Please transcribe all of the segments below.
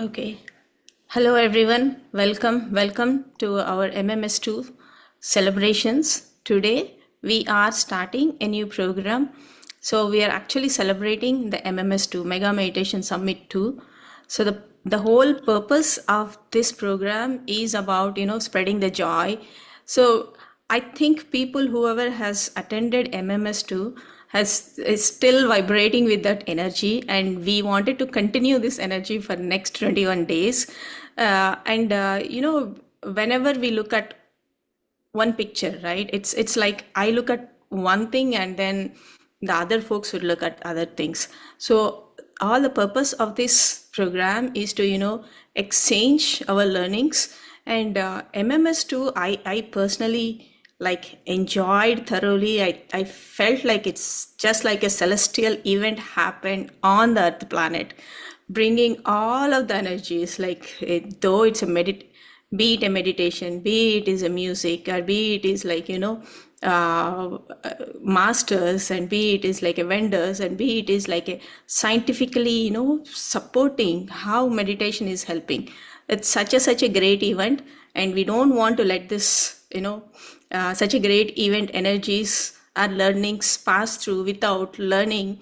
Okay. Hello, everyone. Welcome to our MMS2 celebrations. Today, we are starting a new program. So, we are actually celebrating the MMS2 Mega Meditation Summit 2. So, the whole purpose of this program is about, spreading the joy. So, I think people, whoever has attended MMS2, is still vibrating with that energy, and we wanted to continue this energy for next 21 days. And whenever we look at one picture, right, it's like I look at one thing and then the other folks would look at other things. So all the purpose of this program is to exchange our learnings. And MMS2, I personally like enjoyed thoroughly. I felt like it's just like a celestial event happened on the earth planet, bringing all of the energies, like though it's a be it a meditation, be it is a music, or be it is like masters, and be it is like a vendors, and be it is like a scientifically supporting how meditation is helping. It's such a great event, and we don't want to let this such a great event energies or learnings pass through without learning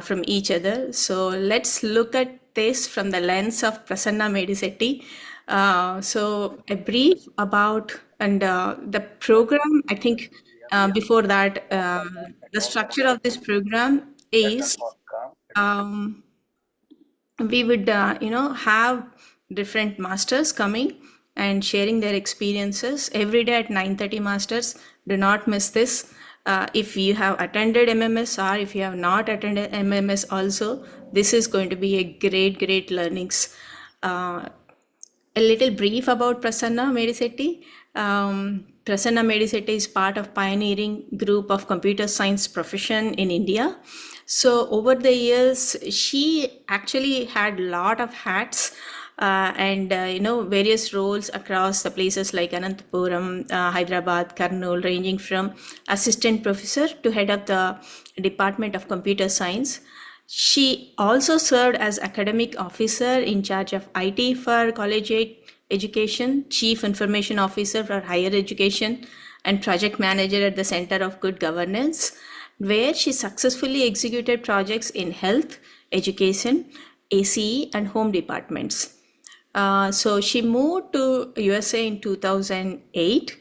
from each other. So let's look at this from the lens of Prasanna Medisetti. So a brief about and the program. I think before that, the structure of this program is um, we would have different masters coming and sharing their experiences every day at 9:30. Masters, do not miss this. If you have attended MMS, or if you have not attended MMS also, this is going to be a great learnings. A little brief about Prasanna Medisetti. Prasanna Medisetti is part of pioneering group of computer science profession in India. So over the years, she actually had a lot of hats and various roles across the places like Anantapuram, Hyderabad, Kurnool, ranging from assistant professor to head of the Department of Computer Science. She also served as academic officer in charge of IT for collegiate education, chief information officer for higher education, and project manager at the Center of Good Governance, where she successfully executed projects in health, education, ACE, and home departments. So she moved to USA in 2008.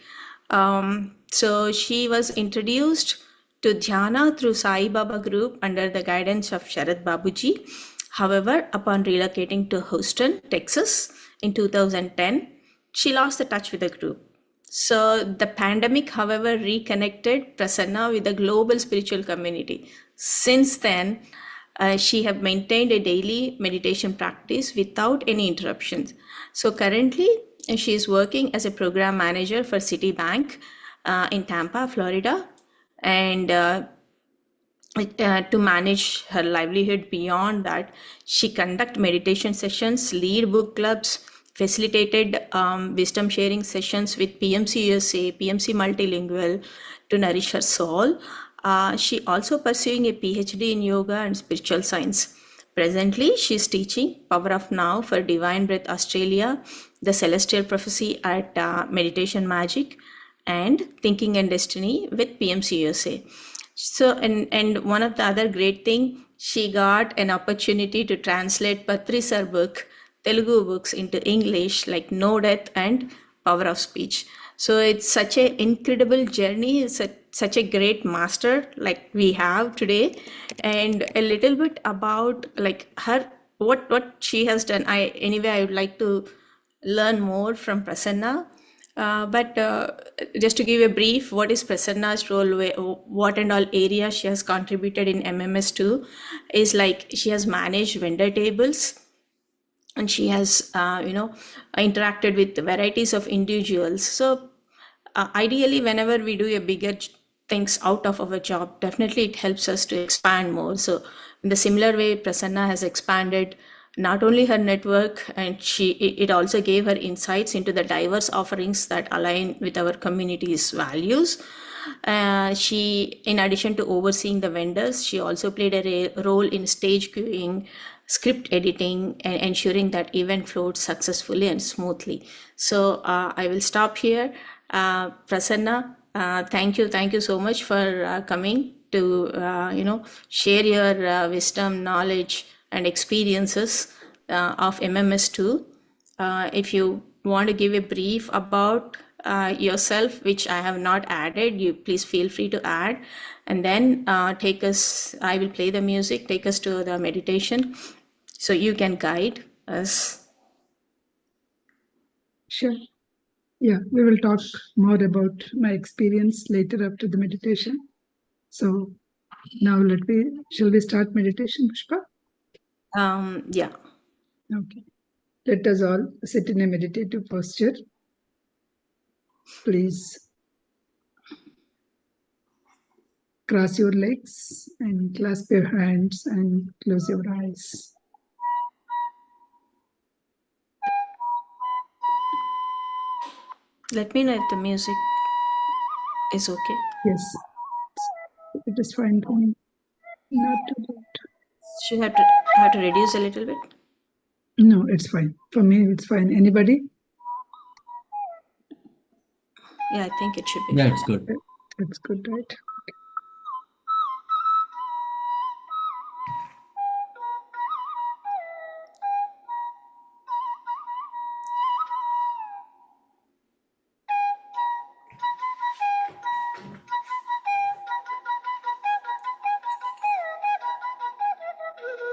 So she was introduced to Dhyana through Sai Baba Group under the guidance of Sharad Babuji. However, upon relocating to Houston, Texas in 2010, she lost the touch with the group. So the pandemic, however, reconnected Prasanna with the global spiritual community. Since then, she have maintained a daily meditation practice without any interruptions. So currently, she is working as a program manager for Citibank in Tampa, Florida, and to manage her livelihood beyond that, she conduct meditation sessions, lead book clubs, facilitated wisdom sharing sessions with PMCUSA, PMC Multilingual to nourish her soul. She also pursuing a PhD in yoga and spiritual science. Presently, she is teaching Power of Now for Divine Breath Australia, the Celestial Prophecy at Meditation Magic, and Thinking and Destiny with PMCUSA. So, and one of the other great thing, she got an opportunity to translate Patriji book, Telugu books into English, like No Death and Power of Speech. So it's such an incredible journey. It's such a great master like we have today, and a little bit about like her, what she has done. I would like to learn more from Prasanna. But just to give a brief, what is Prasanna's role, what and all areas she has contributed in MMS2 is like she has managed vendor tables, and she has interacted with varieties of individuals. So ideally, whenever we do a bigger things out of our job, definitely it helps us to expand more. So in the similar way, Prasanna has expanded not only her network, and it also gave her insights into the diverse offerings that align with our community's values. She, in addition to overseeing the vendors, she also played a role in stage queuing, script editing, and ensuring that event flowed successfully and smoothly. So I will stop here. Prasanna, thank you so much for coming to share your wisdom, knowledge, and experiences of MMS2. If you want to give a brief about yourself, which I have not added, you please feel free to add, and then take us. I will play the music. Take us to the meditation, so you can guide us. Sure. Yeah, we will talk more about my experience later after the meditation. So now shall we start meditation, Pushpa? Yeah. Okay. Let us all sit in a meditative posture. Please cross your legs and clasp your hands and close your eyes. Let me know if the music is okay. Yes, it is fine for me. Not too loud. Should have to reduce a little bit. No, it's fine. For me, it's fine. Anybody? Yeah, I think it should be. Yeah, fine. it's good. That's good, right?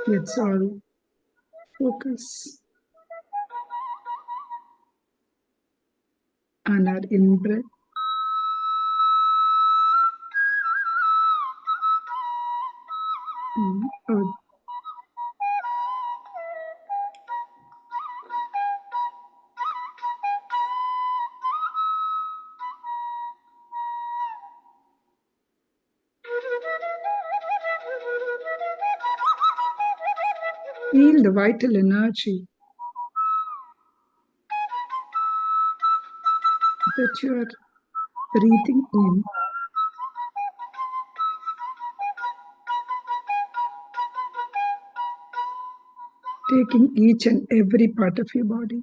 Let's all focus on our in-breath and out. Feel the vital energy that you are breathing in, taking each and every part of your body.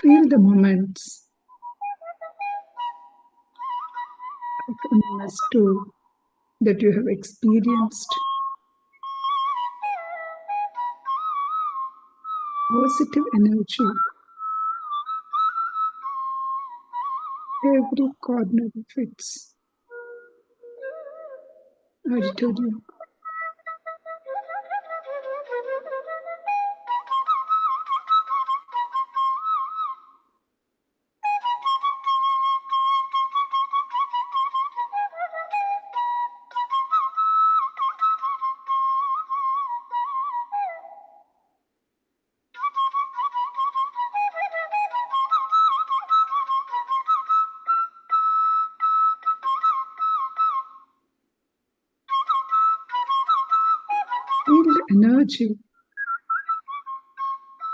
Feel the moments of MMS2 that you have experienced. Positive energy, every corner of its auditorium. Feel the energy.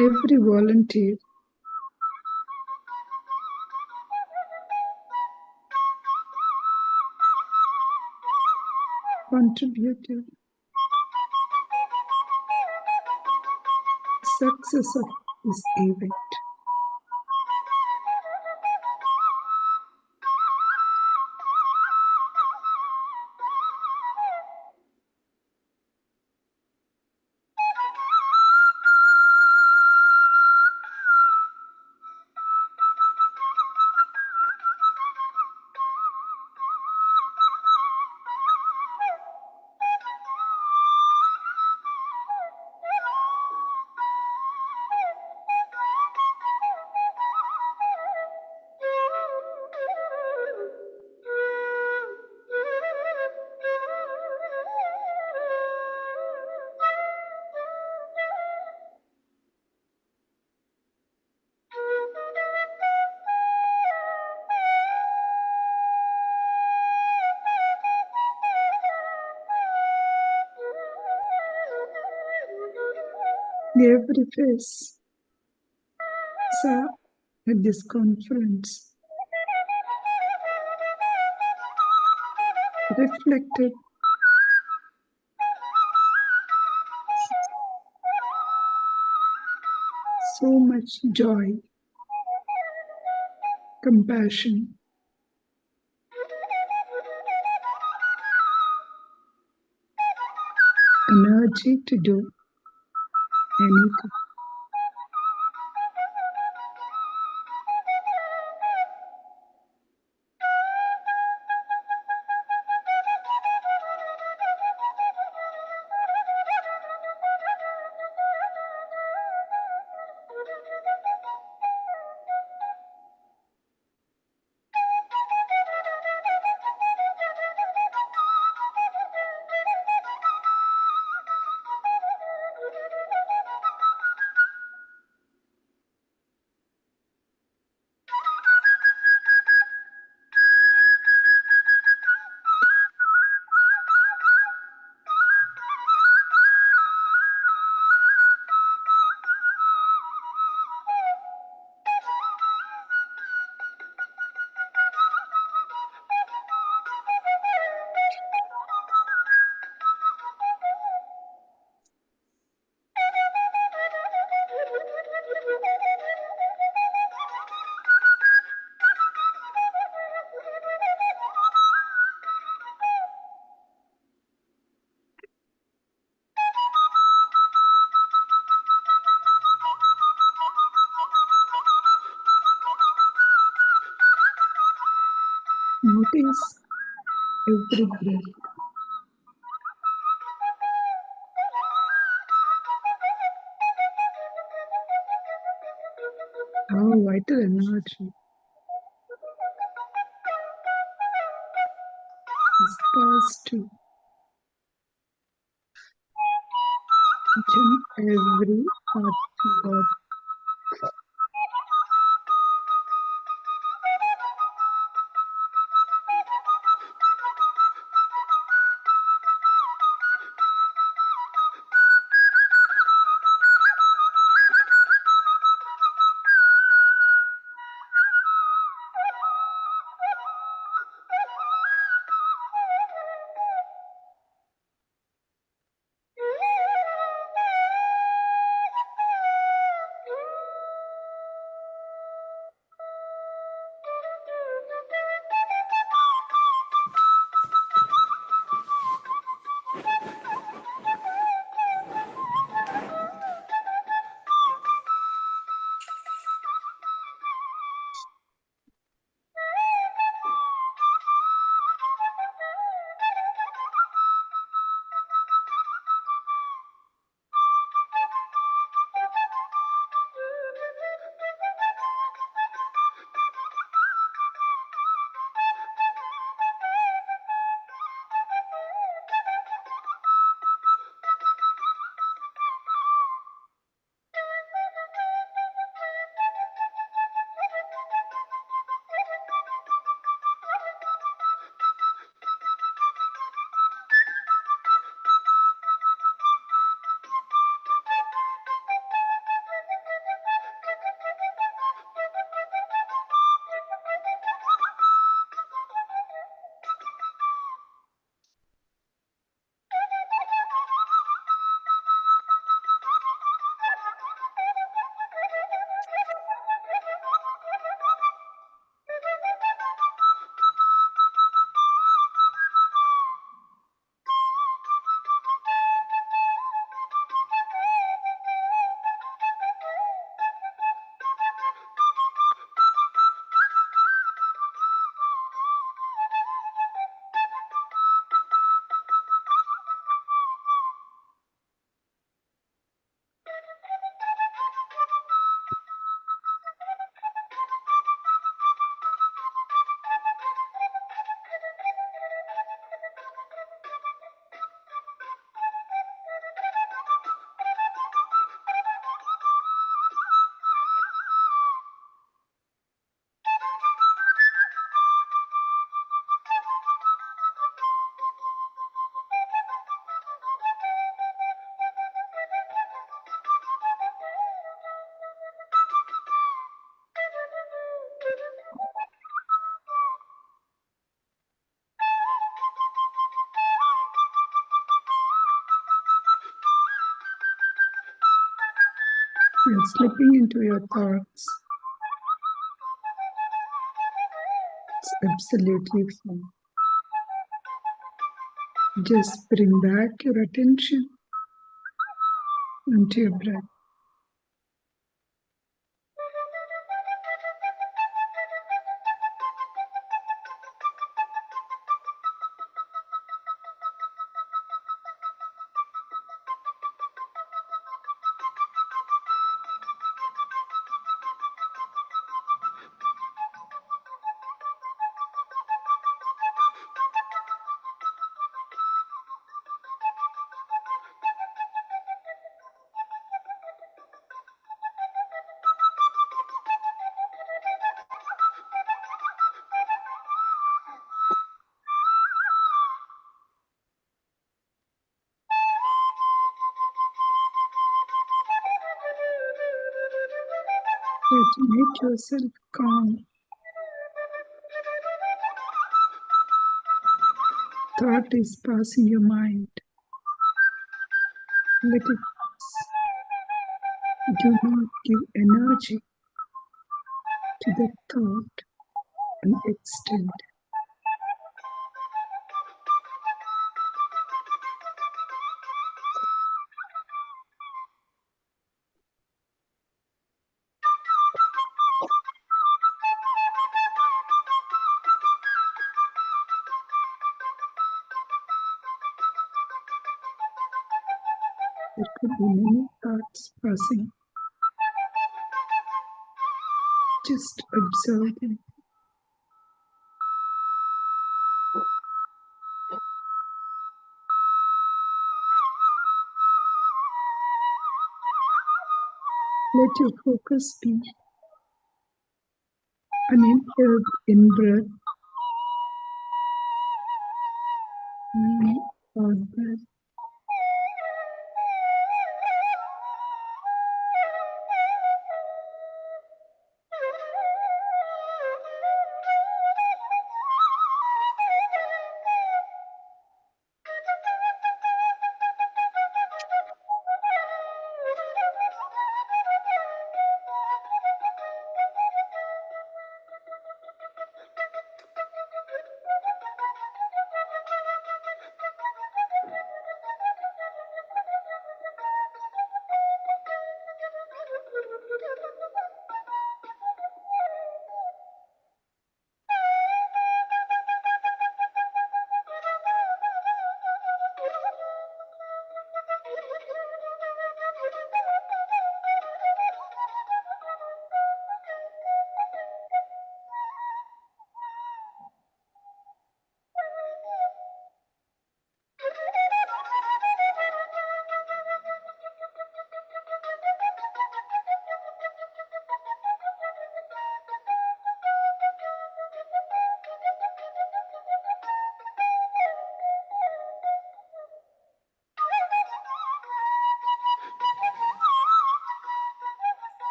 Every volunteer contributed success of this event. every face saw at this conference reflected so much joy, compassion, energy to do anything. Notice every breath. How vital energy is passed to each and every part of the body. You're slipping into your thoughts. It's absolutely fine. Just bring back your attention onto your breath. Try to make yourself calm. Thought is passing your mind. Let it pass. Do not give energy to the thought and extend. There could be many thoughts passing. Just observe them. Let your focus be an in-breath and out-breath.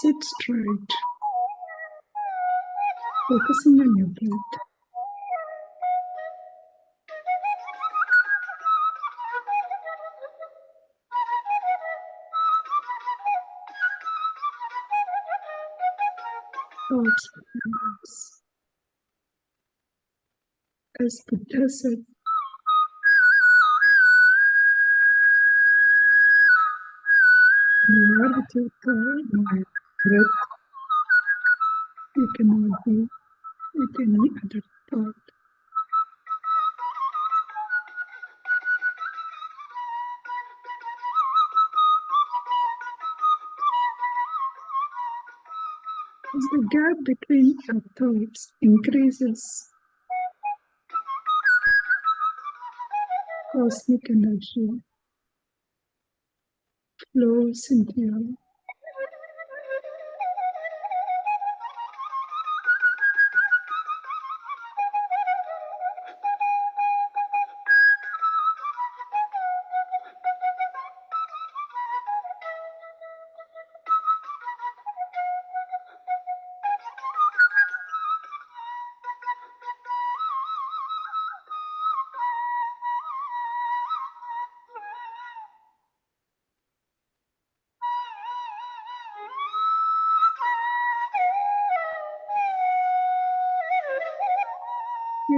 Sit straight, focusing on your breath. Thoughts pass. As Buddha said, you are with your breath. You cannot be with any other thought. As the gap between our thoughts increases, cosmic energy flows into your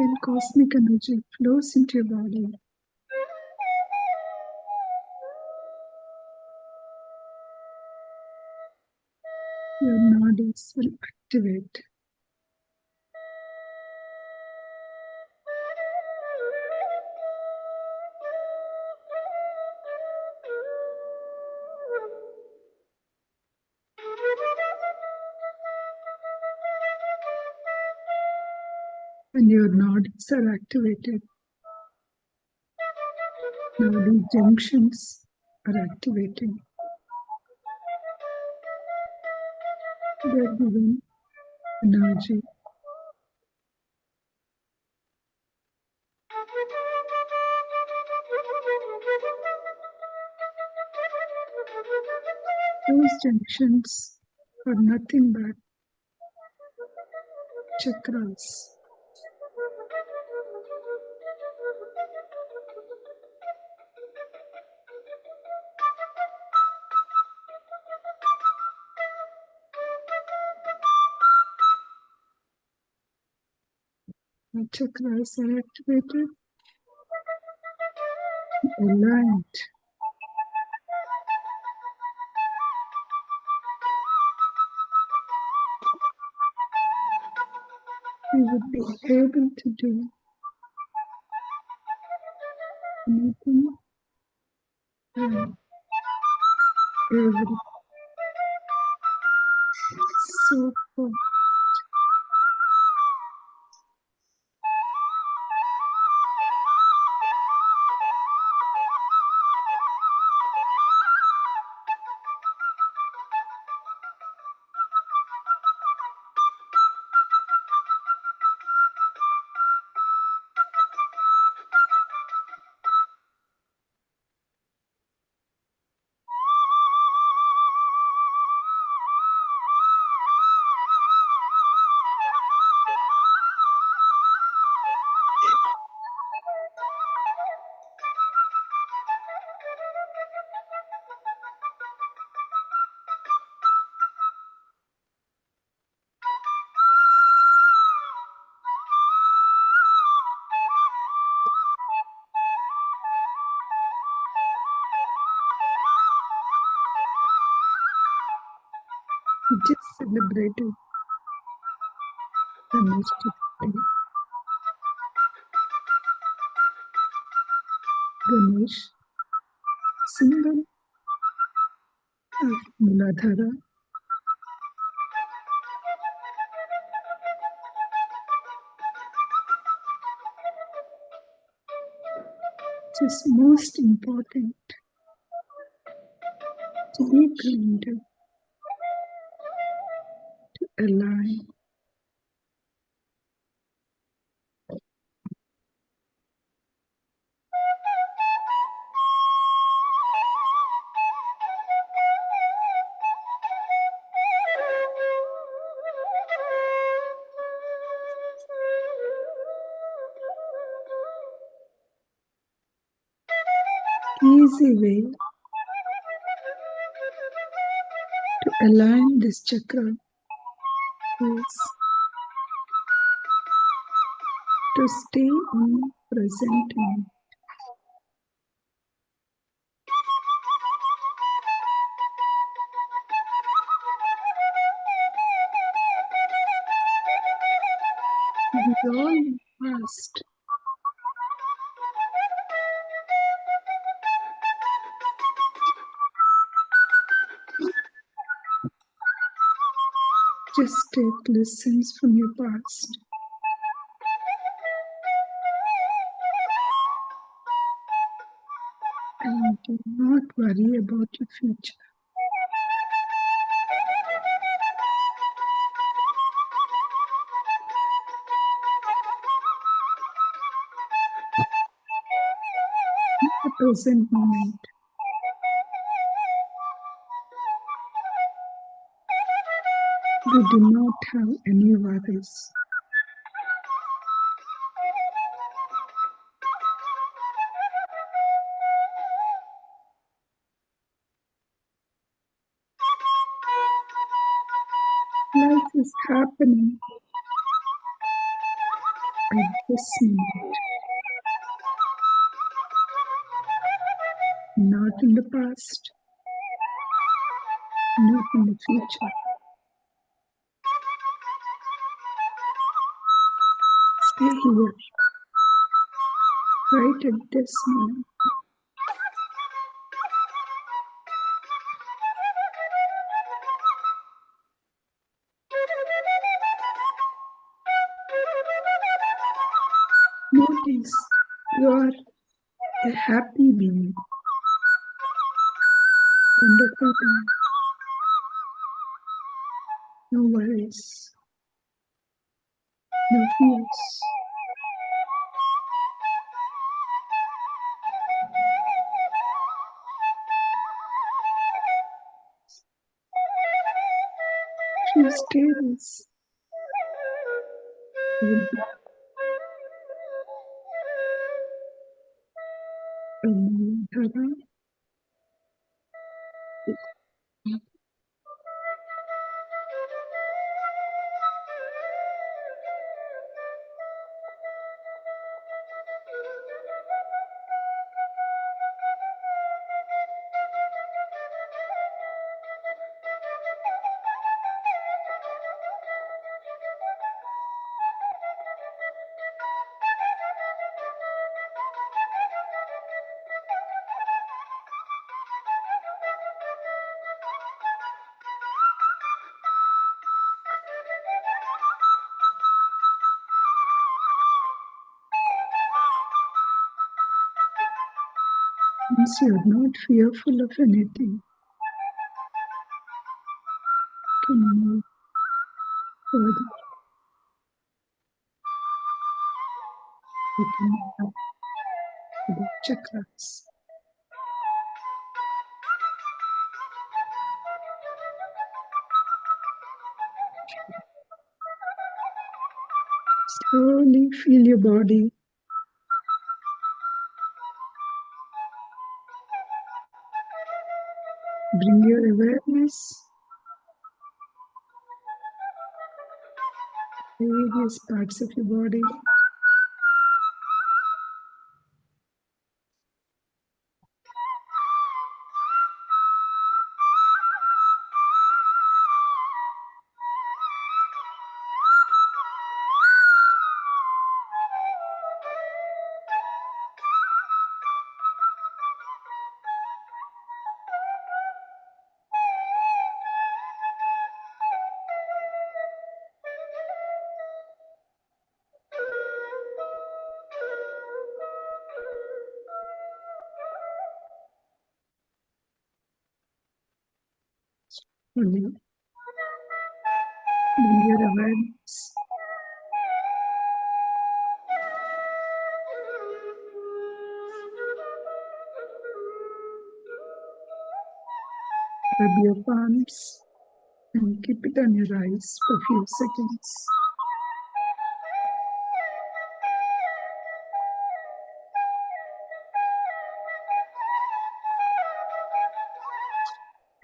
When cosmic energy flows into your body, your nadis will activate. When your nadis are activated, nadi junctions are activating. They are given energy. Those junctions are nothing but chakras. The chakras are activated, aligned. We would be able to do anything and everything. So far. We just celebrated the Nishti. Ganesh, symbol of Muladhara, which is most important to be grounded, to align. Easy way to align this chakra is to stay in present moment. Dissolve past. Just take lessons from your past. And do not worry about your future. In the present moment, we do not have any worries. Life is happening at this moment, not in the past, not in the future. Stay here, right at this moment. Notice you are a happy being, wonderful being, no worries, no fears. If you stay this, you will be a Dhara. Once you are not fearful of anything, you can move further. Opening up to the chakras. Slowly feel your body. Bring your awareness to various parts of your body. Slowly bring your awareness rub your palms and keep it on your eyes for a few seconds.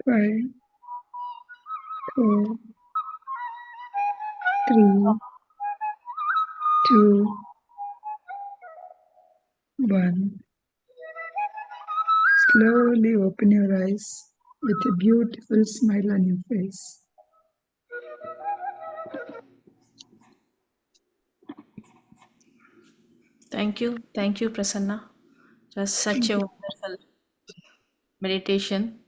Five, 4, 3, 2, 1. Slowly open your eyes with a beautiful smile on your face. Thank you, Prasanna. Just such a wonderful meditation.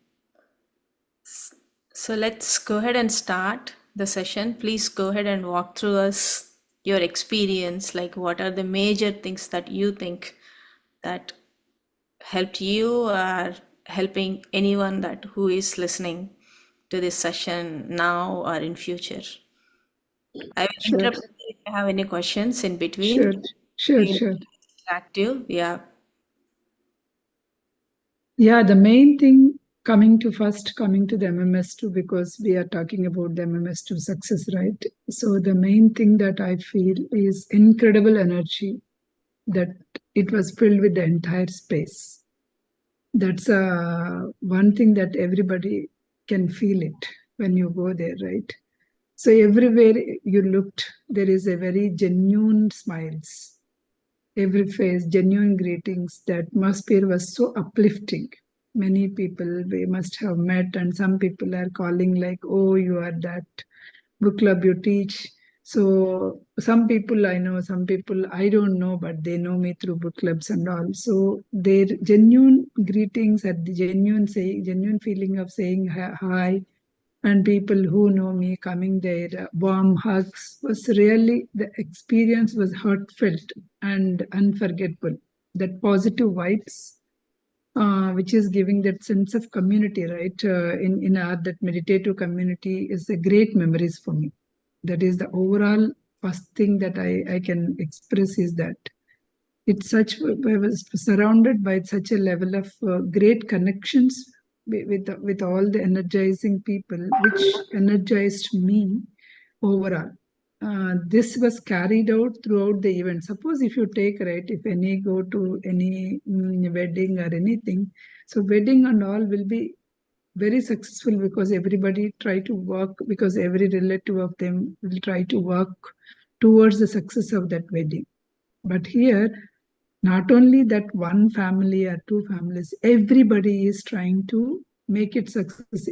So let's go ahead and start the session. Please go ahead and walk through us your experience. Like, what are the major things that you think that helped you or helping anyone that who is listening to this session now or in future? I will Sure, interrupt if you have any questions in sure, between. sure, We'll sure. active. Yeah. Yeah, the main thing coming to the MMS2, because we are talking about the MMS2 success, right? So the main thing that I feel is incredible energy that it was filled with the entire space. That's one thing that everybody can feel it when you go there, right? So everywhere you looked, there is a very genuine smiles. Every face, genuine greetings. The atmosphere was so uplifting. Many people we must have met, and some people are calling like, "Oh, you are that book club you teach." So some people I know, some people I don't know, but they know me through book clubs and all. So their genuine greetings and the genuine feeling of saying hi, and people who know me coming there, warm hugs was really, the experience was heartfelt and unforgettable. That positive vibes, which is giving that sense of community, right? In our that meditative community is a great memories for me. That is the overall first thing that I can express is that it's such, I was surrounded by such a level of great connections with all the energizing people, which energized me overall. This was carried out throughout the event. Suppose if you take, right, if any go to any wedding or anything, so wedding and all will be very successful because everybody try to work, because every relative of them will try to work towards the success of that wedding. But here, not only that one family or two families, everybody is trying to make it success.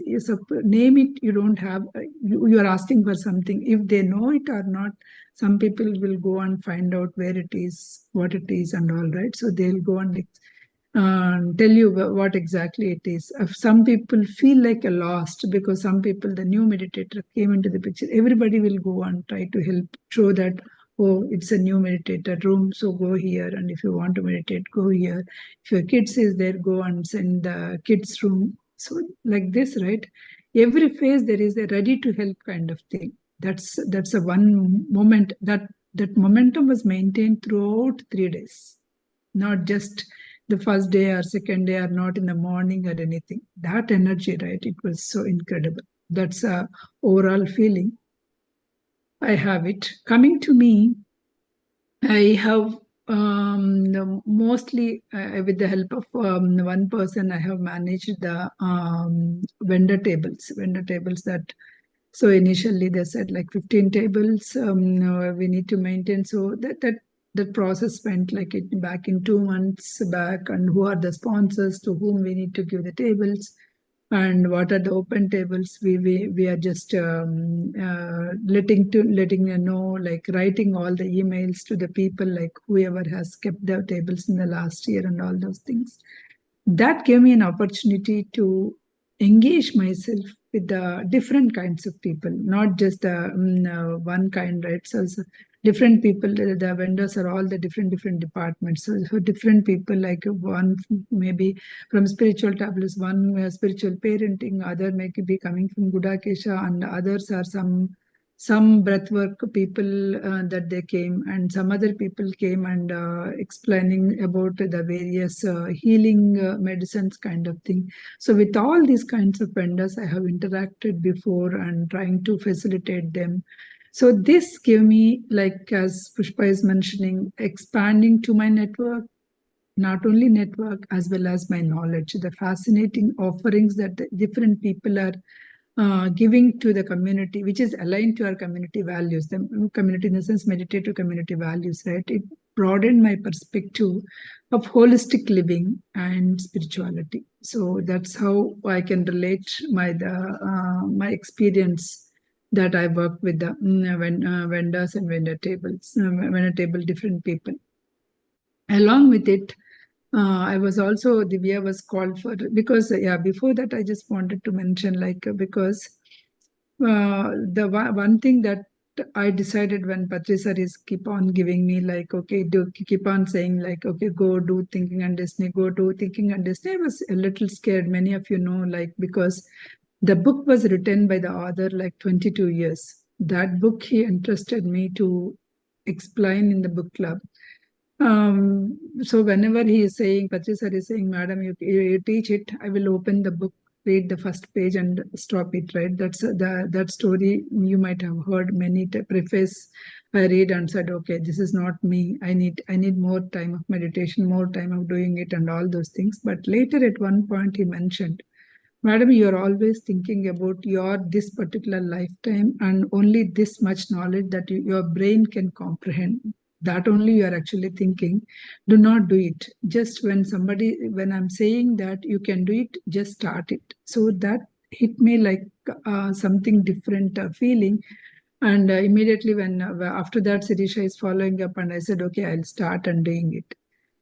Name it, you don't have, you are asking for something. If they know it or not, some people will go and find out where it is, what it is, and all, right? So they'll go and tell you what exactly it is. Some people feel like a lost because some people, the new meditator came into the picture. Everybody will go and try to help show that, oh, it's a new meditator room, so go here. And if you want to meditate, go here. If your kids is there, go and send the kids room. So like this, right? Every phase there is a ready to help kind of thing. That's a one moment that momentum was maintained throughout 3 days, not just the first day or second day or not in the morning or anything. That energy, right? It was so incredible. That's a overall feeling. I have it. Coming to me, I have mostly with the help of one person, I have managed the vendor tables. Vendor tables that, so initially they said like 15 tables we need to maintain. So that process went like it back in 2 months back, and who are the sponsors to whom we need to give the tables, and what are the open tables. We are just letting them know, like writing all the emails to the people, like whoever has kept the tables in the last year and all those things. That gave me an opportunity to engage myself with the different kinds of people, not just the one kind, right? So different people, the vendors are all the different departments. So different people, like one maybe from spiritual tablets, one spiritual parenting, other may be coming from Gudakesha, and others are some breathwork people that they came, and some other people came and explaining about the various healing medicines kind of thing. So with all these kinds of vendors, I have interacted before and trying to facilitate them. So this gave me, like as Pushpa is mentioning, expanding to my network, not only network as well as my knowledge, the fascinating offerings that the different people are giving to the community, which is aligned to our community values, the community in the sense meditative community values, right? It broadened my perspective of holistic living and spirituality. So that's how I can relate my experience that I work with the vendors and vendor table different people. Along with it, I was also, Divya was called for, because, yeah, before that, I just wanted to mention, like, because the one thing that I decided when Patriji is keep on giving me, like, okay, do keep on saying, like, okay, go do Thinking and Destiny, go do Thinking and Destiny. I was a little scared. Many of you know, like, because the book was written by the author like 22 years. That book he entrusted me to explain in the book club. So whenever he is saying, Patriji sir is saying, Madam, you teach it, I will open the book, read the first page and stop it, right? That's that story you might have heard many preface. I read and said, okay, this is not me. I need more time of meditation, more time of doing it and all those things. But later at one point he mentioned, Madam, you are always thinking about your this particular lifetime and only this much knowledge that your brain can comprehend. That only you are actually thinking. Do not do it. Just when I'm saying that you can do it, just start it. So that hit me like something different feeling. And immediately when after that, Sirisha is following up, and I said, okay, I'll start and doing it.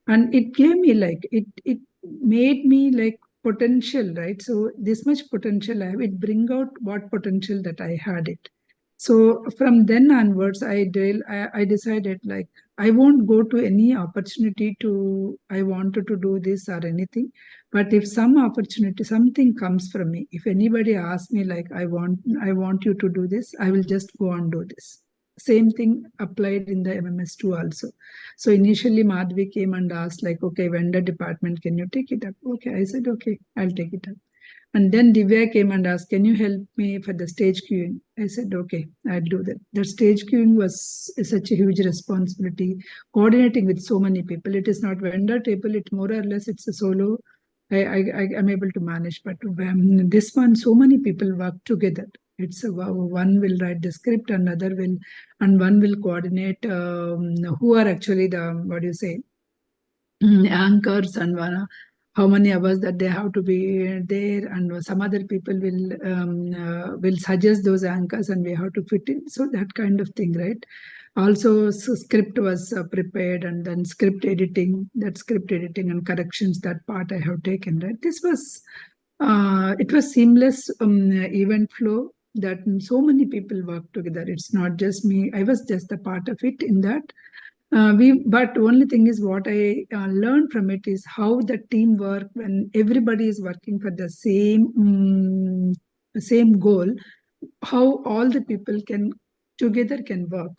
And it gave me like it made me like potential, right? So this much potential I have, it bring out what potential that I had it. So from then onwards, I decided like I won't go to any opportunity to I wanted to do this or anything. But if some opportunity, something comes from me, if anybody asks me like I want you to do this, I will just go and do this. Same thing applied in the MMS too also. So initially Madhvi came and asked like, okay, vendor department, can you take it up? Okay, I said, okay, I'll take it up. And then Divya came and asked, can you help me for the stage queuing? I said, okay, I'll do that. The stage queuing was such a huge responsibility, coordinating with so many people. It is not vendor table, it more or less it's a solo. I am able to manage, but this one, so many people work together. It's one will write the script, and one will coordinate who are actually the, what do you say, anchors, and how many hours that they have to be there, and some other people will suggest those anchors and we have to fit in, so that kind of thing, right? Also script was prepared, and then script editing and corrections, that part I have taken, right? This was it was seamless event flow that so many people work together. It's not just me, I was just a part of it in that. But only thing is what I learned from it is how the teamwork, when everybody is working for the same goal, how all the people can together can work,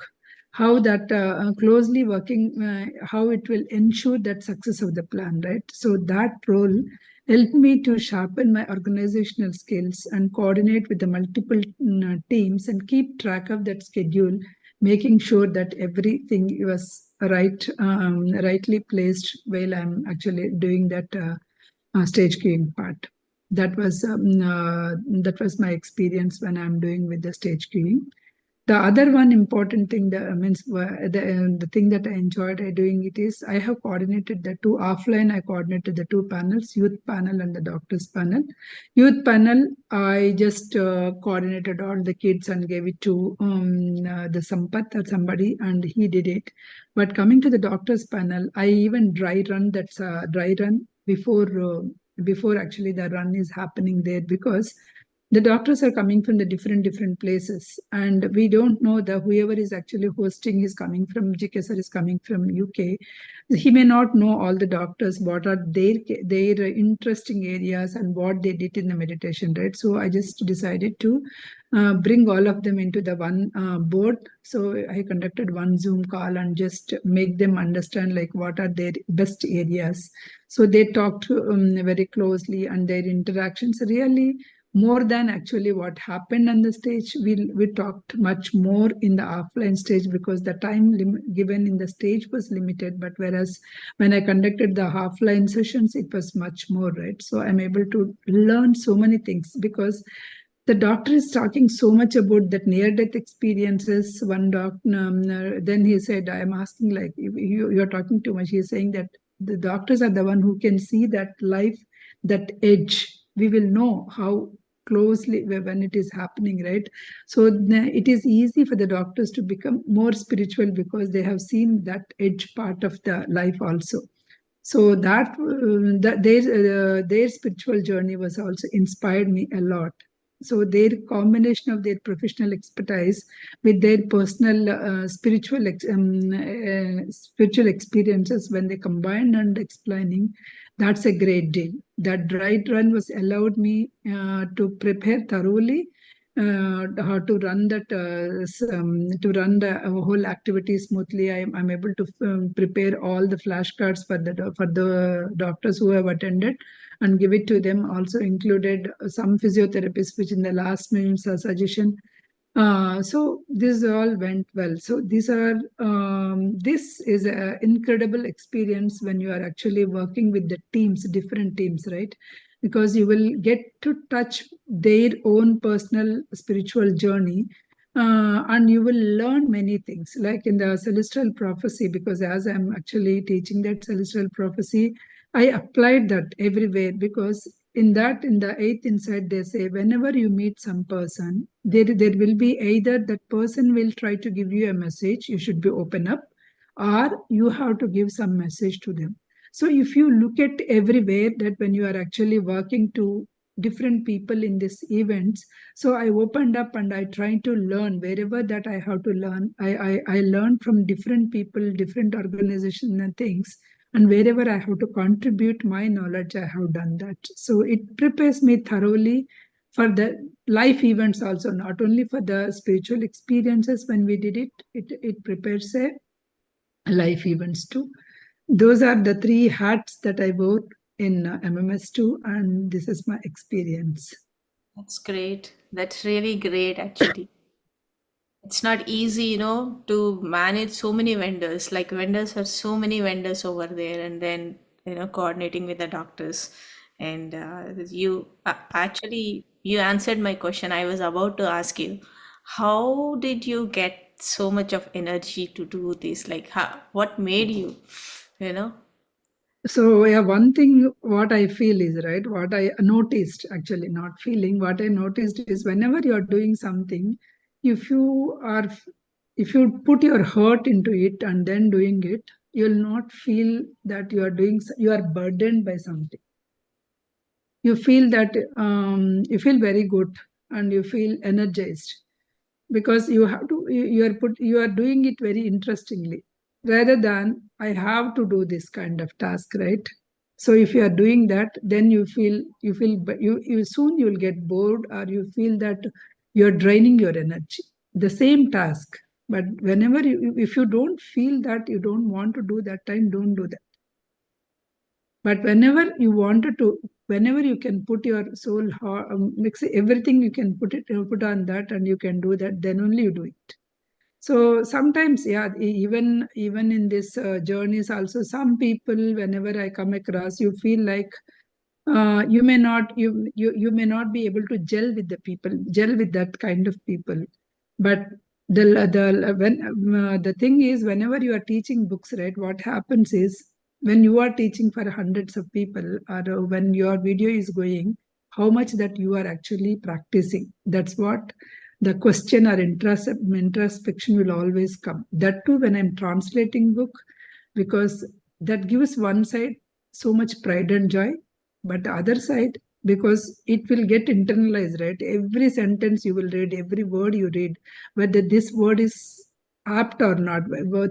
how that closely working, how it will ensure that success of the plan, right? So that role helped me to sharpen my organizational skills and coordinate with the multiple teams and keep track of that schedule, making sure that everything was rightly placed while I'm actually doing that stage queuing part. That was my experience when I'm doing with the stage queuing. The other one important thing that means the thing that I enjoyed doing it is I have coordinated the two offline. I coordinated the two panels, youth panel and the doctors panel. Youth panel, I just coordinated all the kids and gave it to the Sampath or somebody, and he did it. But coming to the doctors panel, I even dry run. That's a dry run before actually the run is happening there, because the doctors are coming from the different places, and we don't know the whoever is actually hosting is coming from GKSR, is coming from UK. He may not know all the doctors what are their interesting areas and what they did in the meditation, right? So I just decided to bring all of them into the one board. So I conducted one Zoom call and just make them understand like what are their best areas. So they talked very closely, and their interactions really more than actually what happened on the stage. We talked much more in the offline stage because the time given in the stage was limited. But whereas when I conducted the offline sessions, it was much more, right? So I'm able to learn so many things because the doctor is talking so much about that near-death experiences. One doctor, then he said, I'm asking like, you're talking too much. He's saying that the doctors are the one who can see that life, that edge. We will know how closely when it is happening, right? So it is easy for the doctors to become more spiritual because they have seen that edge part of the life also. So their spiritual journey was also inspired me a lot. So their combination of their professional expertise with their personal spiritual experiences, when they combined and explaining, that's a great deal. That dry run was allowed me to prepare thoroughly, how to run the whole activity smoothly. I'm able to prepare all the flashcards for the doctors who have attended and give it to them. Also included some physiotherapists, which in the last minute suggestion. So this all went well. So this is an incredible experience when you are actually working with the teams, different teams, right? because you will get to touch their own personal spiritual journey, and you will learn many things like in the celestial prophecy, because as I'm actually teaching that celestial prophecy, I applied that everywhere, because in the eighth insight they say whenever you meet some person, there will be either that person will try to give you a message, you should be open up, or you have to give some message to them. So if you look at everywhere that when you are actually working to different people in these events, so I opened up and I tried to learn wherever that I have to learn. I learned from different people, different organizations and things. And wherever I have to contribute my knowledge, I have done that. So it prepares me thoroughly for the life events also, not only for the spiritual experiences when we did it, it prepares a life events too. Those are the three hats that I wore in MMS2, and this is my experience. That's great. That's really great, actually. It's not easy, to manage so many vendors. Like vendors are so many vendors over there, and then coordinating with the doctors. And you actually you answered my question. I was about to ask you, how did you get so much of energy to do this? Like, what made you, you know? So yeah, one thing what I feel is right, what I noticed actually, not feeling, what I noticed is whenever you're doing something, if you are, if you put your heart into it and then doing it, you'll not feel that you are doing, you are burdened by something. You feel that you feel very good and you feel energized, because you have to, you are doing it very interestingly, rather than I have to do this kind of task, right? So if you are doing that, then you soon you'll get bored, or you feel that you're draining your energy, the same task. But whenever you, if you don't feel that you don't want to do that time, don't do that. But whenever you wanted to, whenever you can put your soul, mix everything, you can put on that, and you can do that, then only you do it. So sometimes, yeah, even in this journeys also, some people, whenever I come across, you feel like you may not be able to gel with that kind of people. But the when the thing is, whenever you are teaching books, right, what happens is when you are teaching for hundreds of people, or when your video is going, how much that you are actually practicing, that's what the question or introspection will always come. That too when I'm translating book, because that gives one side so much pride and joy, but the other side, because it will get internalized, right? Every sentence you will read, every word you read, whether this word is apt or not,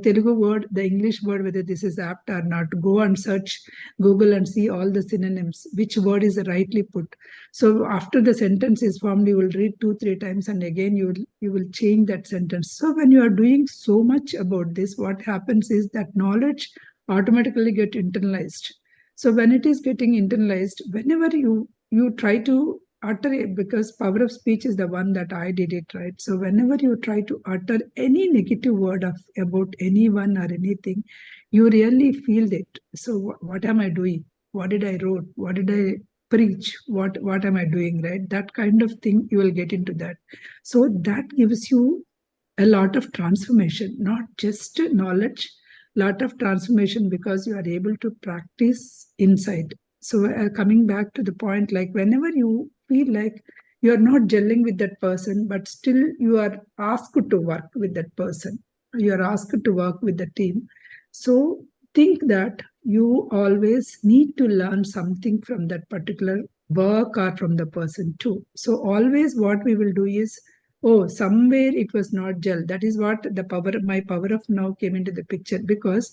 Telugu word, the English word, whether this is apt or not, go and search Google and see all the synonyms, which word is rightly put. So after the sentence is formed, you will read 2 3 times, and again you will change that sentence. So when you are doing so much about this, what happens is that knowledge automatically get internalized. So when it is getting internalized, whenever you try to utter it, because power of speech is the one that I did it, right? So whenever you try to utter any negative word of about anyone or anything, you really feel it. So what am I doing? What did I wrote? What did I preach? What am I doing? Right? That kind of thing, you will get into that. So that gives you a lot of transformation, not just knowledge, lot of transformation, because you are able to practice inside. So coming back to the point, like whenever you feel like you are not gelling with that person, but still you are asked to work with that person, you are asked to work with the team. So think that you always need to learn something from that particular work or from the person too. So always what we will do is, oh, somewhere it was not gel. That is what my power of now came into the picture, because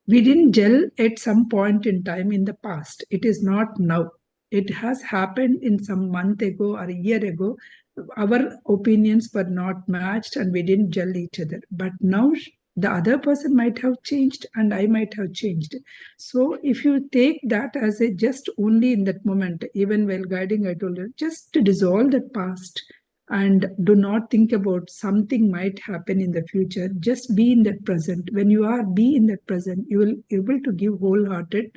we didn't gel at some point in time in the past. It is not now. It has happened in some month ago or a year ago. Our opinions were not matched and we didn't gel each other. But now the other person might have changed and I might have changed. So if you take that as a just only in that moment, even while guiding, I told you, just to dissolve that past and do not think about something might happen in the future. Just be in that present. When you are be in that present, you will able to give wholehearted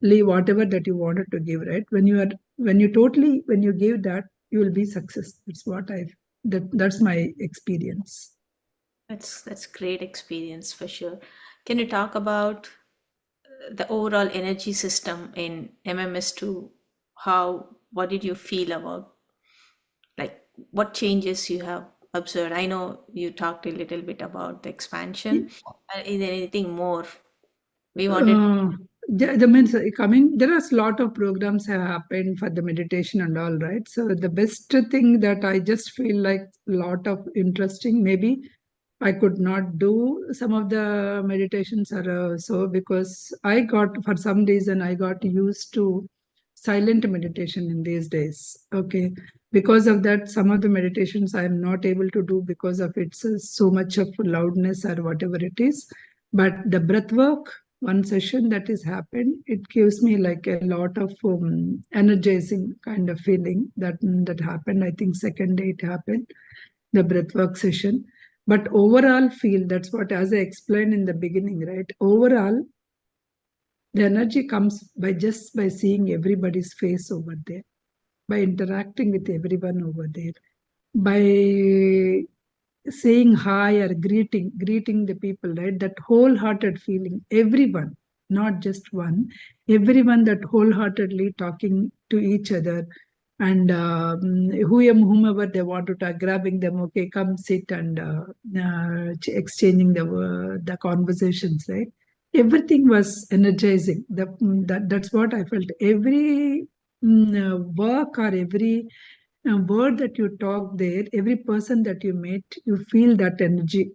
whatever that you wanted to give, right? When you give that, you will be success. That's my experience. That's great experience for sure. Can you talk about the overall energy system in MMS2? What did you feel about, like, what changes you have observed? I know you talked a little bit about the expansion. Is there anything more we wanted? Uh, the means coming, there are a lot of programs have happened for the meditation and all, right? So the best thing that I just feel like lot of interesting, maybe I could not do some of the meditations or so, because for some reason, I got used to silent meditation in these days. Okay. Because of that, some of the meditations I am not able to do because of it's so much of loudness or whatever it is. But the breath work, one session that has happened, it gives me like a lot of energizing kind of feeling that happened. I think second day it happened, the breathwork session. But overall feel, that's what, as I explained in the beginning, right? Overall, the energy comes by seeing everybody's face over there, by interacting with everyone over there, by saying hi or greeting the people, right? That wholehearted feeling, everyone, not just one, everyone, that wholeheartedly talking to each other, and whomever they want to talk, grabbing them, okay, come sit, and exchanging the conversations, right? Everything was energizing. That's what I felt. Every work or every word that you talk there, every person that you meet, you feel that energy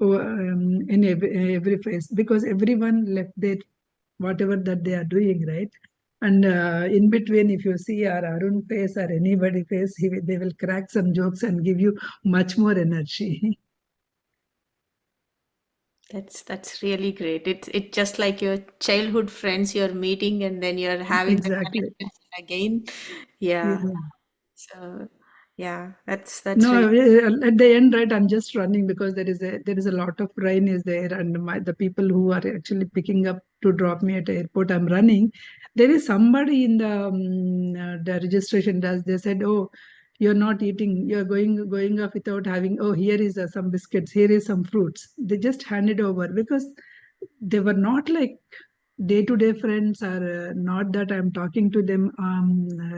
in every face, because everyone left there whatever that they are doing, right? And in between, if you see our Arun face or anybody face, they will crack some jokes and give you much more energy. That's really great. It's just like your childhood friends you're meeting and then you're having the Exactly. connection again. Yeah. Yeah. So yeah, that's No, really at the end, right? I'm just running because there is a lot of rain is there, and the people who are actually picking up to drop me at the airport, I'm running. There is somebody in the registration desk. They said, "Oh, you're not eating. You're going off without having. Oh, here is some biscuits. Here is some fruits." They just handed over because they were not like day-to-day friends, or not that I'm talking to them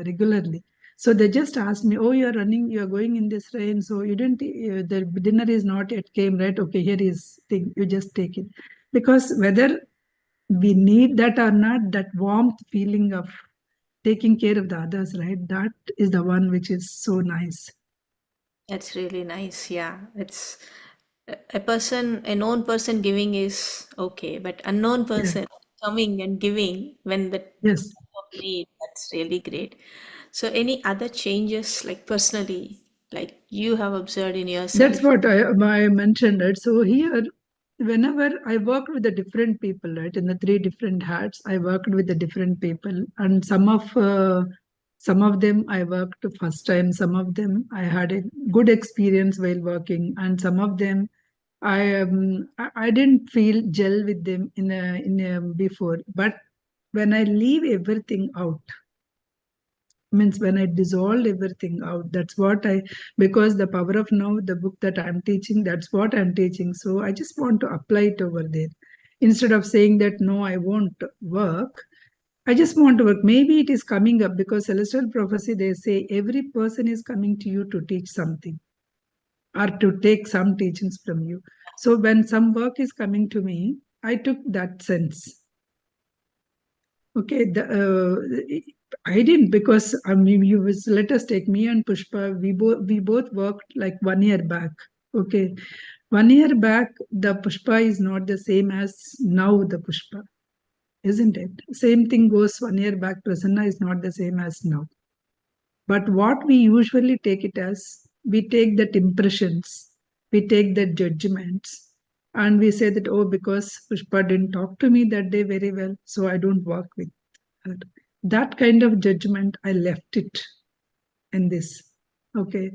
regularly. So they just asked me, "Oh, you're going in this rain, so you didn't. The dinner is not yet came, right? Okay, here is thing. You just take it." Because whether we need that or not, that warmth feeling of taking care of the others, right? That is the one which is so nice. That's really nice. Yeah. It's a known person giving is okay, but unknown Yeah. person coming and giving when the Yes. time of need, that's really great. So any other changes, like personally, like you have observed in That's yourself? what I mentioned, right? So here, whenever I worked with the different people, right, in the three different hats, I worked with the different people, and some of them I worked first time, some of them I had a good experience while working, and some of them I didn't feel gel with them in a before, but when I leave everything out, means when I dissolved everything out, that's what I, because the power of now, the book that I'm teaching, that's what I'm teaching. So I just want to apply it over there, instead of saying that no, I won't work. I just want to work. Maybe it is coming up, because celestial prophecy, they say every person is coming to you to teach something or to take some teachings from you. So when some work is coming to me, I took that sense. Okay, I didn't, because I mean, let us take me and Pushpa. We both worked like 1 year back. Okay, 1 year back, the Pushpa is not the same as now the Pushpa, isn't it? Same thing goes 1 year back. Prasanna is not the same as now. But what we usually take it as, we take that impressions, we take that judgments, and we say that, oh, because Pushpa didn't talk to me that day very well, so I don't work with her. That kind of judgment, I left it in this. Okay.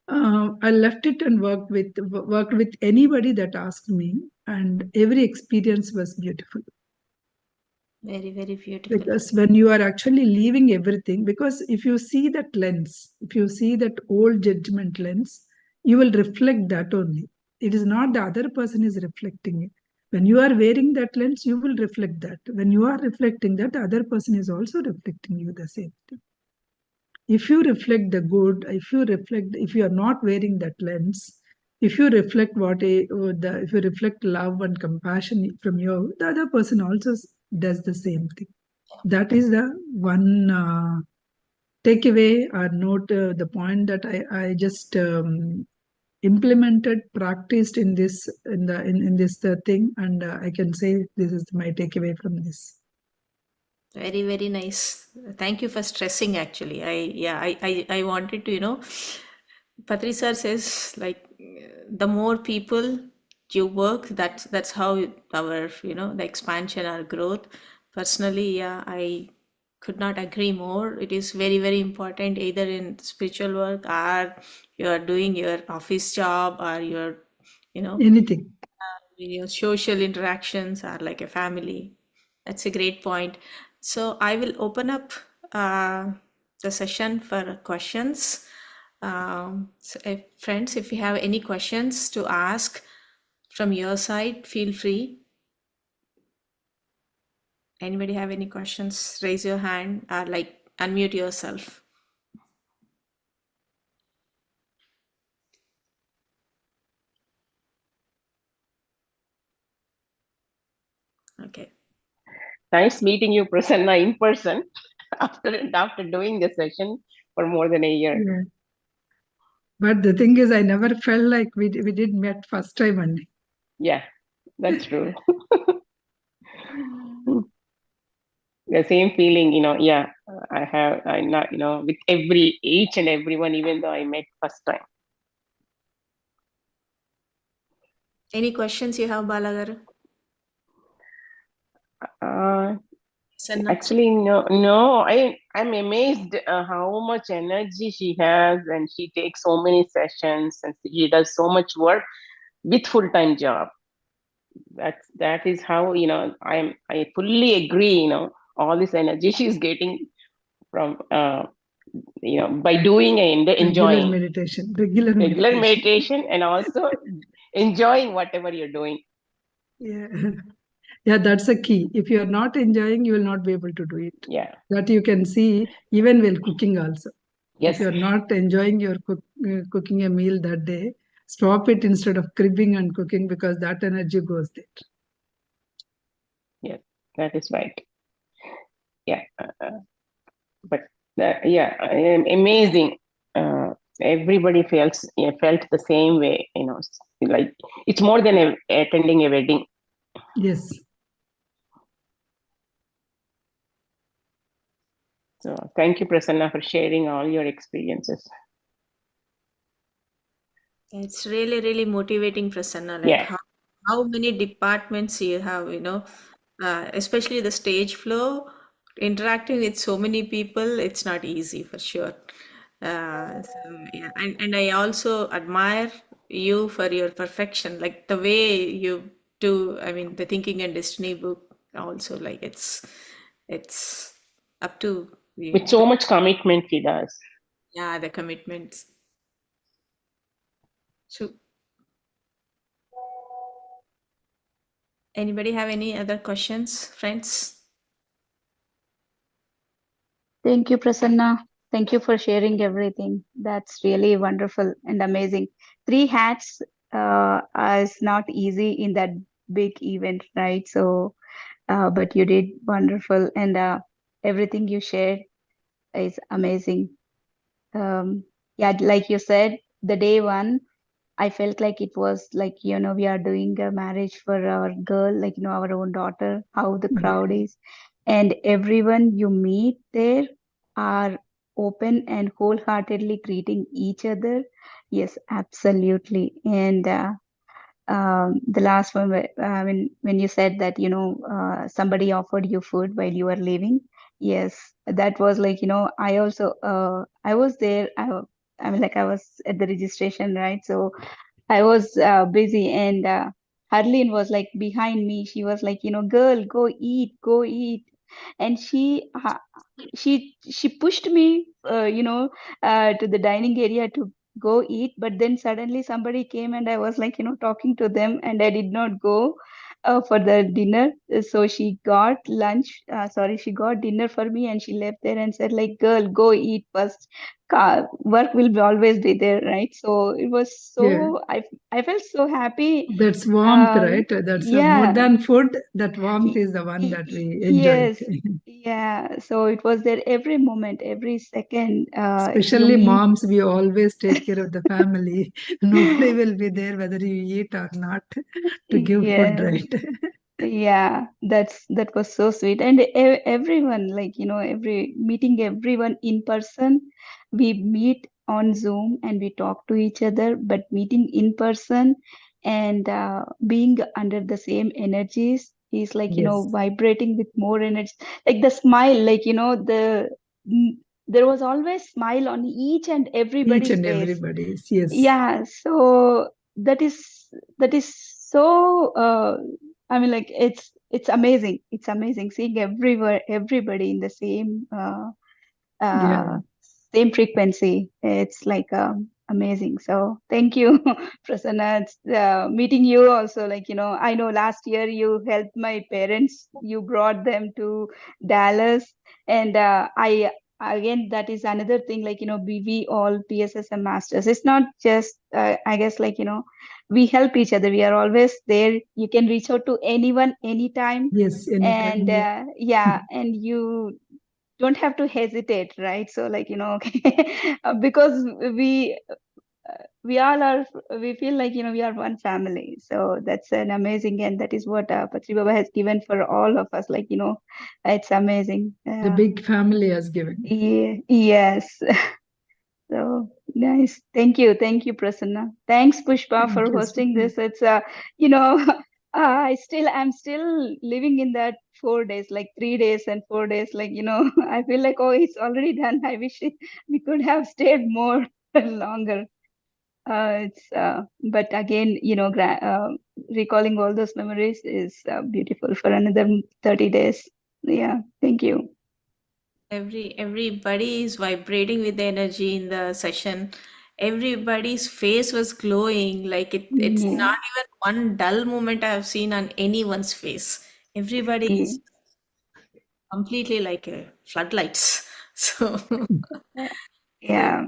I left it and worked with anybody that asked me, and every experience was beautiful. Very, very beautiful. Because when you are actually leaving everything, because if you see that lens, if you see that old judgment lens, you will reflect that only. It is not the other person is reflecting it. When you are wearing that lens, you will reflect that. When you are reflecting that, the other person is also reflecting you the same thing. If you reflect the good, if you are not wearing that lens, if you reflect if you reflect love and compassion from you, the other person also does the same thing. That is the one takeaway or note, the point that I just implemented, practiced in this in this thing, and I can say this is my takeaway from this. Very, very nice. Thank you for stressing actually. I wanted to, Patri sir says like the more people you work, that's how our, the expansion, our growth. Personally, yeah, I could not agree more. It is very, very important either in spiritual work or you are doing your office job or you know, Anything. your social interactions are like a family. That's a great point. So I will open up the session for questions. So friends, if you have any questions to ask from your side, feel free. Anybody have any questions? Raise your hand or like unmute yourself. Okay. Nice meeting you, Prasanna, in person after doing the session for more than a year. Yeah. But the thing is, I never felt like we did met first time only. Yeah, that's true. The same feeling, yeah, I not, with each and everyone, even though I met first time. Any questions you have, Balagaru? Sanna? Actually, no. I'm amazed how much energy she has, and she takes so many sessions, and she does so much work with full-time job. That is how I fully agree. All this energy she's getting from by doing and Regular enjoying meditation, regular meditation, and also enjoying whatever you're doing. Yeah. Yeah, that's a key. If you are not enjoying, you will not be able to do it. Yeah. That you can see even while cooking also. Yes. If you are not enjoying your cooking a meal that day, stop it instead of cribbing and cooking, because that energy goes there. Yes, that is right. Yeah. But yeah, amazing. Everybody felt the same way. Like it's more than attending a wedding. Yes. So thank you, Prasanna, for sharing all your experiences. It's really, really motivating, Prasanna. Like Yeah. how many departments you have, especially the stage flow, interacting with so many people, it's not easy for sure. Yeah, and I also admire you for your perfection, like the way you do, I mean, the Thinking and Destiny book also, like it's up to With so much commitment she does. yeah, the commitments. So anybody have any other questions, friends? Thank you, Prasanna. Thank you for sharing everything. That's really wonderful and amazing. Three hats is not easy in that big event, right? So, but you did wonderful, and everything you shared is amazing. Yeah, like you said, the day one, I felt like it was like, we are doing a marriage for our girl, like, our own daughter, how the crowd is. And everyone you meet there are open and wholeheartedly greeting each other. Yes, absolutely. And the last one, when you said that, somebody offered you food while you were leaving. Yes, that was like, I also, I was there. I mean, like I was at the registration, right? So I was busy, and Harleen was like behind me. She was like, girl, go eat, go eat. and she pushed me, to the dining area to go eat. But then suddenly somebody came, and I was like, talking to them, and I did not go for the dinner. So she got lunch. Sorry, she got dinner for me, and she left there and said, like, girl, go eat first. Work will be always be there, right? So it was Yeah. so I felt so happy. That's warmth, Uh, right? That's more yeah. than food. That warmth Y- is the one that we enjoy. Yes, yeah. So it was there every moment, every second. You Especially meet, moms, we always take care of the family. Nobody will be there whether you eat or not to give food, yeah, right? yeah. That was so sweet, and everyone, like, every meeting everyone in person. We meet on Zoom and we talk to each other, but meeting in person and being under the same energies is like, Yes. vibrating with more energy. Like the smile, like, mm, there was always smile on each and Each everybody's and face. everybody's, yes. Yeah, so that is so I mean, like, it's amazing. It's amazing seeing everybody in the Yeah. uh, same frequency. It's like amazing. So thank you, Prasanna. It's, meeting you also, like, I know last year you helped my parents. You brought them to Dallas, and I again, that is another thing. Like, we all PSSM masters. It's not just I guess, like, we help each other. We are always there. You can reach out to anyone anytime, Yes, anytime. and Yeah. yeah, and you don't have to hesitate, right? So, like, because we all are, we feel like, we are one family. So that's an amazing, and that is what Patri Baba has given for all of us. Like, it's amazing. The big family has given. Yeah, yes. So nice. Thank you, Prasanna. Thanks, Pushpa, Thank for you. hosting this. It's you know, I'm still living in that 4 days, like 3 days and 4 days. Like, I feel like, oh, it's already done. I wish we could have stayed more longer. But again, recalling all those memories is beautiful for another 30 days. Yeah, thank you. Everybody is vibrating with the energy in the session. Everybody's face was glowing. Like it's Yeah, not even one dull moment I have seen on anyone's face. Everybody yeah, is completely like floodlights. So So, yeah.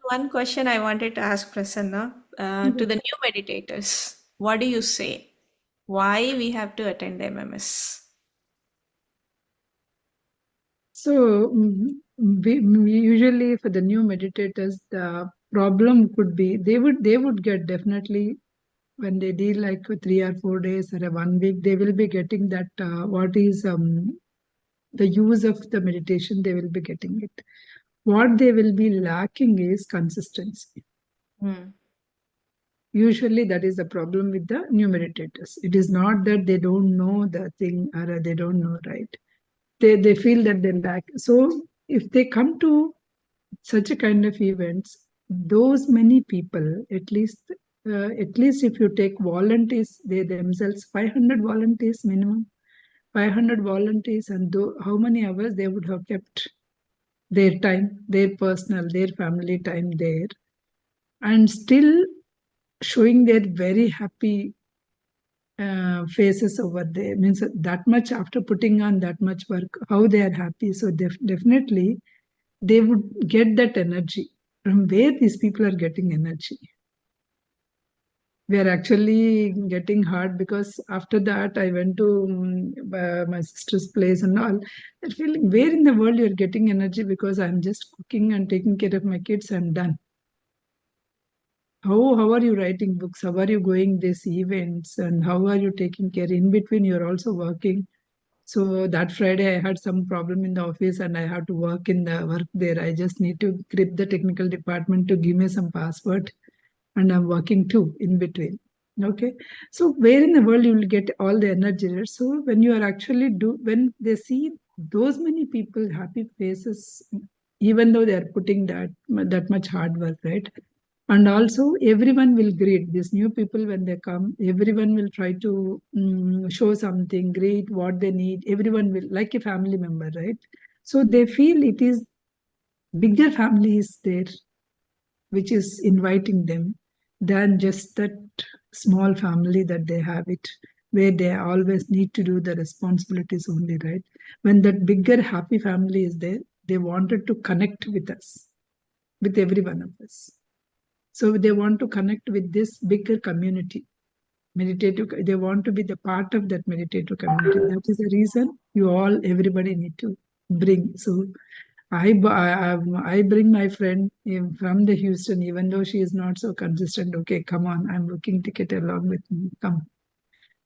one question I wanted to ask Prasanna, to the new meditators. What do you say? Why we have to attend MMS? So we usually for the new meditators, the problem could be they would get definitely when they deal like with 3 or 4 days or a 1 week, they will be getting that what is the use of the meditation, they will be getting it. What they will be lacking is consistency. Hmm. Usually that is the problem with the new meditators. It is not that they don't know the thing or they don't know, right? They feel that they lack. So if they come to such a kind of events, those many people, at least if you take volunteers, they themselves 500 volunteers minimum, 500 volunteers, and how many hours they would have kept their time, their personal, their family time there, and still showing their very happy faces over there. Means that much after putting on that much work, how they are happy. So definitely they would get that energy. From where these people are getting energy? We are actually getting hard because after that I went to my sister's place and all. They're feeling where in the world you're getting energy because I'm just cooking and taking care of my kids. I'm done. How are you writing books? How are you going these events? And how are you taking care? In between, you're also working. So that Friday, I had some problem in the office and I have to work in the work there. I just need to grip the technical department to give me some password, and I'm working too in between. Okay. So where in the world you will get all the energy? So when you are actually when they see those many people happy faces, even though they are putting that much hard work, right? And also everyone will greet these new people when they come. Everyone will try to show something great, what they need. Everyone will, like a family member, right? So they feel it is bigger family is there, which is inviting them, than just that small family that they have it, where they always need to do the responsibilities only, right? When that bigger happy family is there, they wanted to connect with us, with every one of us. So they want to connect with this bigger community, meditative. They want to be the part of that meditative community. That is the reason you all, everybody need to bring. So I bring my friend from the Houston, even though she is not so consistent. Okay, come on, I'm booking ticket along with me. Come.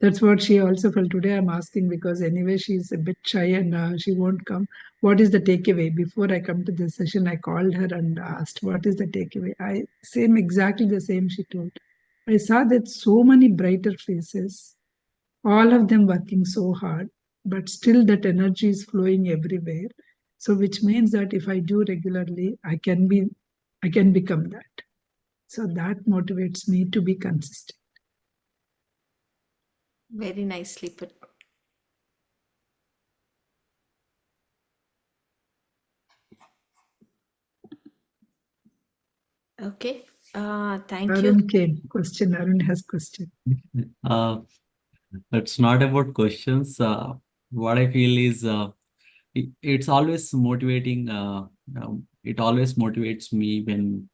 That's what she also felt today. I'm asking because anyway she's a bit shy and she won't come. What is the takeaway? Before I come to this session, I called her and asked, what is the takeaway? Exactly the same she told. I saw that so many brighter faces, all of them working so hard, but still that energy is flowing everywhere. So which means that if I do regularly, I can become that. So that motivates me to be consistent. Very nicely put. Okay. Thank you. Arun came. Question. Arun has question. Uh, it's not about questions. What I feel is it's always motivating. It always motivates me when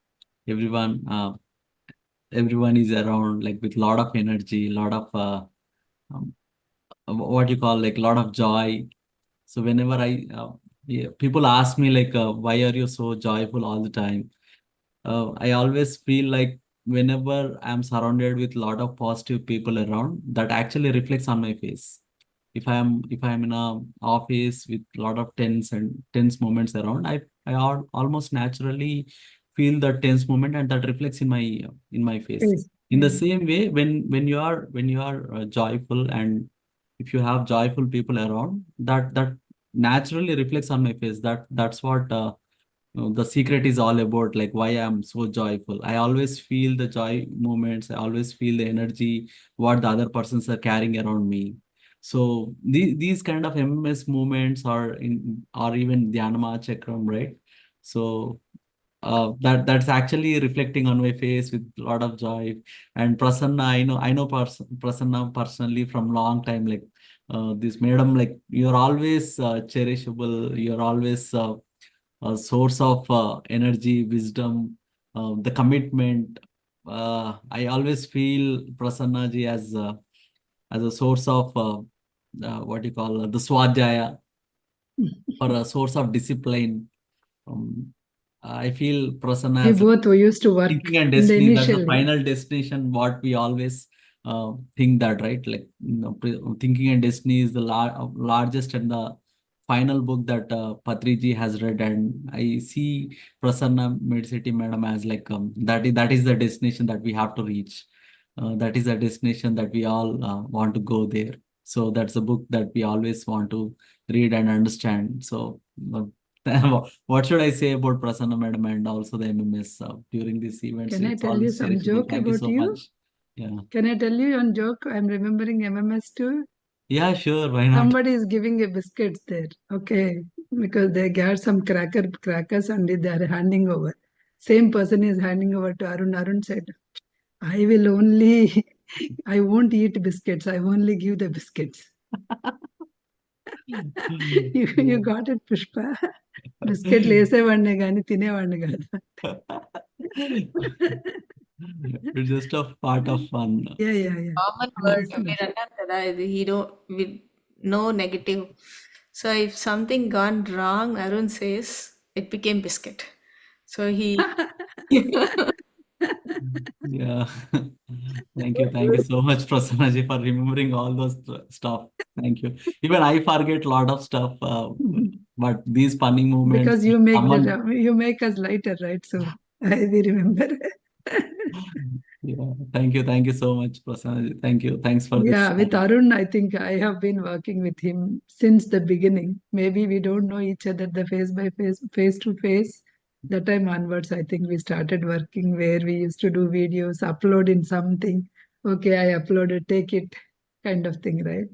everyone everyone is around, like with lot of energy, lot of um, what you call like lot of joy. So whenever people ask me like, why are you so joyful all the time? I always feel like whenever I'm surrounded with a lot of positive people around, that actually reflects on my face. If I'm in a office with a lot of tense moments around, I almost naturally feel the tense moment, and that reflects in my face. Yes. In the same way, when you are joyful, and if you have joyful people around, that naturally reflects on my face. That's what the secret is all about, like why I'm so joyful. I always feel the joy moments. I always feel the energy what the other persons are carrying around me. So these kind of MMS movements are in, or even Dhyanama Chakram, right? So that's actually reflecting on my face with a lot of joy. And Prasanna, I know Prasanna personally from long time. Like this madam, like you're always cherishable. You're always a source of energy, wisdom, the commitment. I always feel Prasanna ji as a source of what you call the swadhyaya, or a source of discipline. Um, I feel Prasanna We as both used to work thinking and in the destiny. That's the initial. final destination. What we always think that, right? Like thinking and destiny is the largest and the final book that Patriji has read, and I see Prasanna Medisetti madam as like that is the destination that we have to reach. That is a destination that we all want to go there. So that's a book that we always want to read and understand. So what should I say about Prasanna madam and also the MMS during these events? Can I It's tell you always some cherishable. joke Thank you about so you? much. Yeah. Can I tell you one joke? I'm remembering MMS too. Yeah, sure. Why not? Somebody is giving a biscuits there, okay, because they got some crackers and they are handing over. Same person is handing over to Arun. Arun said, I won't eat biscuits. I only give the biscuits. You got it, Pushpa. Biscuit లేసేవాడినే కానీ తినేవాడిని కాదు. It's just a part of fun. Yeah. Common word మీరు అన్నారు కదా, ఇది hero with no negative. So if something gone wrong, Arun says it became biscuit. So he Yeah. Thank you so much, Prasanna ji, for remembering all those stuff. Thank you. Even I forget a lot of stuff, but these funny moments. Because you make us lighter, right? So we remember. Yeah. Thank you so much, Prasanna ji. Thank you. Thanks for this. Yeah, with Arun, I think I have been working with him since the beginning. Maybe we don't know each other the face to face, That time onwards, I think we started working where we used to do videos, upload in something. Okay, I uploaded, take it, kind of thing, right?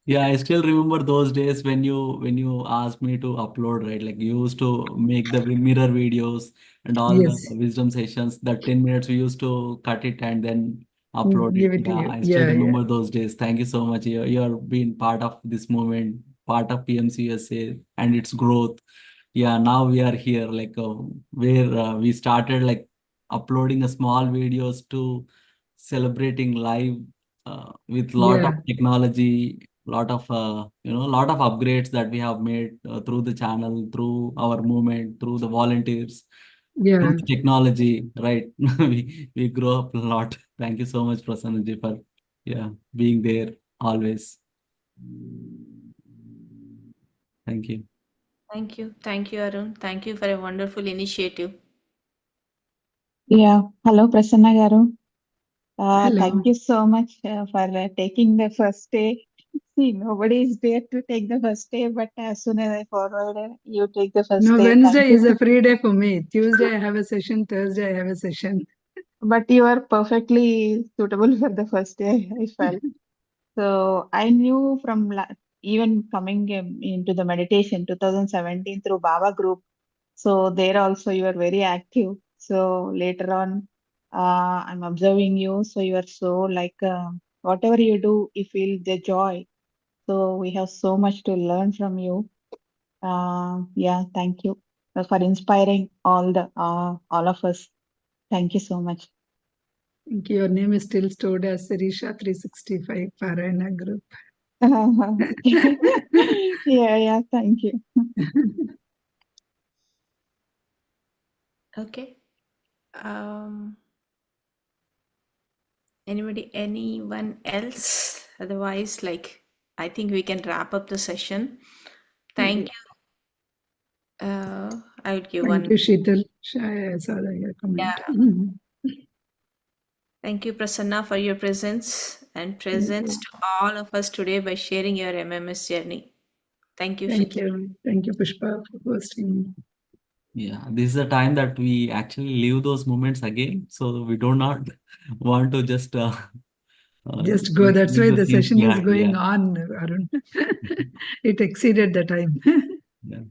Yeah, I still remember those days when you asked me to upload, right? Like you used to make the mirror videos and all the Yes, wisdom sessions. That 10 minutes we used to cut it and then upload it. give it to Yeah, you. I still Yeah, yeah, remember those days. Thank you so much. You're been part of this moment, part of PMCUSA and its growth. Yeah, now we are here, like where we started like uploading a small videos to celebrating live with lot of yeah, technology, lot of lot of upgrades that we have made through the channel, through our movement, through the volunteers, through yeah. the technology, right? We grow up a lot. Thank you so much, Prasanna, for being there always. Thank you. Thank you, Arun. Thank you for a wonderful initiative. Yeah. Hello, Prasanna garu. Thank Hello. you so much for taking the first day. See, nobody is there to take the first day, but as soon as I forwarded, you take the first No, day. Thank Wednesday you. is a free day for me. Tuesday I have a session, Thursday I have a session. But you are perfectly suitable for the first day, I felt. So I knew from even coming into the meditation 2017 through Baba group. So there also you are very active. So later on, I'm observing you. So you are so like whatever you do, you feel the joy. So we have so much to learn from you. Yeah, thank you for inspiring all of us. Thank you so much. Think your name is still stored as Sirisha 365 Parayana group. Yeah, thank you. Okay. Anyone else? Otherwise, like, I think we can wrap up the session. Thank you. I would give Thank one. you, Sheetal. I saw your comment. Yeah. Thank you, Prasanna, for your presence and Thank presence you. to all of us today by sharing your MMS journey. Thank you, Thank Sheetal. you. Thank you, Pushpa, for hosting. Yeah, this is the time that we actually live those moments again. So we do not want to just Just go. That's leave why the the scenes session is behind. going Yeah. on, Arun. It exceeded the time. Yeah.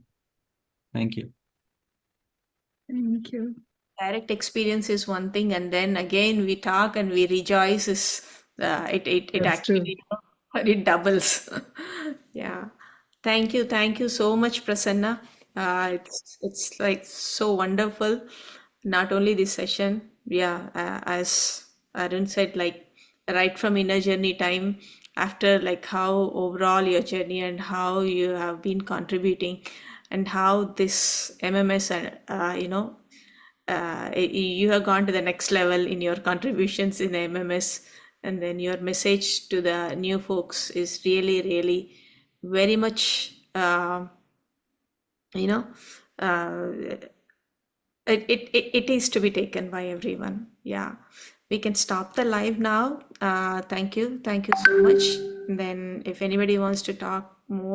Thank you. Thank you. Direct experience is one thing, and then again we talk and we rejoice is it That's true. actually it doubles. Yeah. Thank you so much, Prasanna. It's like so wonderful. Not only this session, yeah, as Arun said, like right from inner journey time, after like how overall your journey and how you have been contributing, and how this MMS and you have gone to the next level in your contributions in the MMS, and then your message to the new folks is really, really very much, you know, uh, it is to be taken by everyone. Yeah, we can stop the live now. Thank you so much. And then, if anybody wants to talk more.